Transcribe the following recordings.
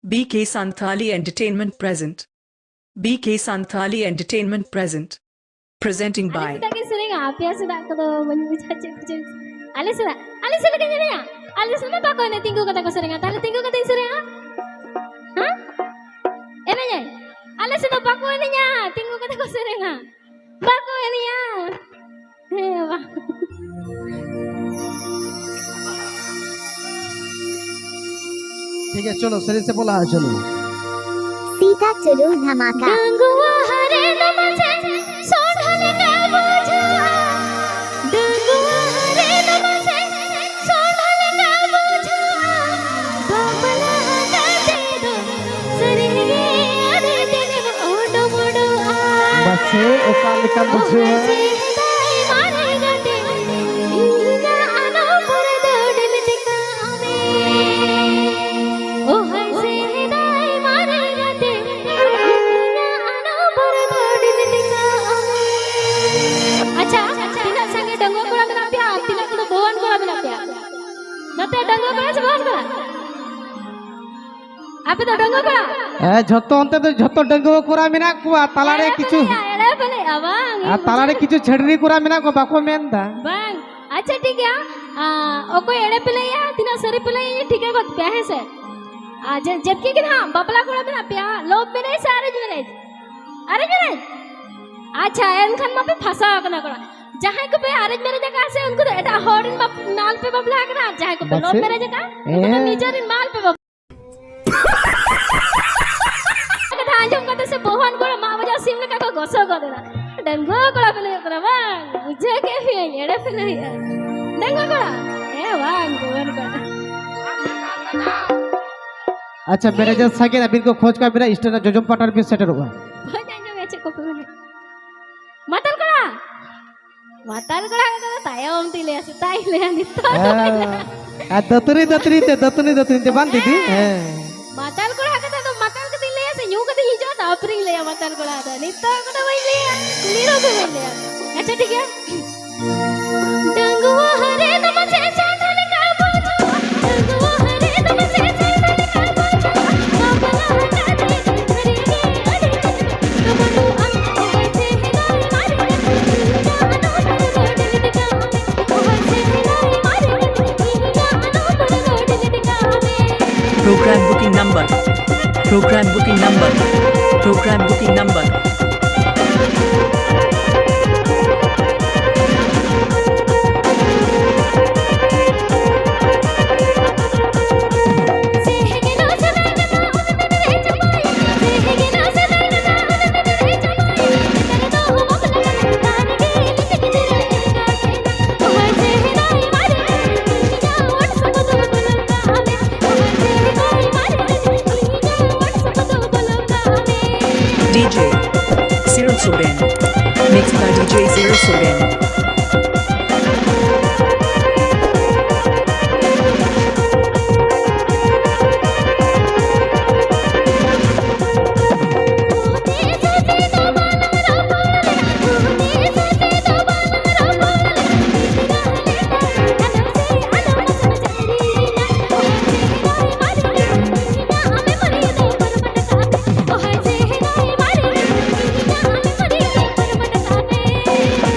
BK Santali Entertainment present. BK Santali Entertainment present. Presenting by ठीक है चलो शरीर से बोला चलो सीता तुदु धमाका बच्चे ओकाल का बुझे apa tu donggo kora? झोतो अंते तो झोतो डंगो कोरा मिना कुआ तालारे किछु तालारे किछु छड़री कोरा मिना को बाको मेंदा bang acha ठीक है ओको एड़े पिले या तिना सरी पिले ये ठीक है को प्याहे से जबकि कि हां बपला कोरा मिना प्या लोब में नहीं सारे जुने अच्छा एन खन में फंसा कना कोरा जहां को पे अरेंज मैरिज जगह से उनको तो एटा होर्डिंग नाल पे बपला करा जहां को पे लोब मैरिज जगह उनको नीचे माल पे आजम कते से बोहन कोड़ा मां बजा सिम का को गोसो कर देना डंगो कोड़ा पे ले करा वांग मुझे के भी एड़े पे ले डंगो कोड़ा ए वांग बोहन कोड़ा अच्छा मेरे जैसा सके अभी को खोज का मेरा स्टेट जोजम पटर पे सेटर हुआ हो जाएंगे मैच को पे मतल कोड़ा का तायम तिले ऐसे ताई ले नित्ता दतरी ते बांध दी मतल कोड़ा का तो मतल के तिले ऐसे यूं कते हिजो ना अप्रिल ले मतल कोड़ा था नित्ता को तो वही ले लीरो को ले अच्छा ठीक है डंगुआ हरे नम से साथन का बोझो डंगुआ हरे नम से साथन का बोझो बाबला हटा दे मेरी अरे कमनु अंग से हिलाई मारे जानो पर गोड लिटका ओहर से हिलाई मारे जानो पर गोड लिटका Program booking number. Program booking number. Program booking number. DJ SOREN. Mixed by DJ SOREN.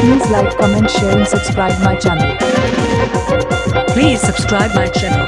Please like, comment, share and subscribe my channel. Please subscribe my channel.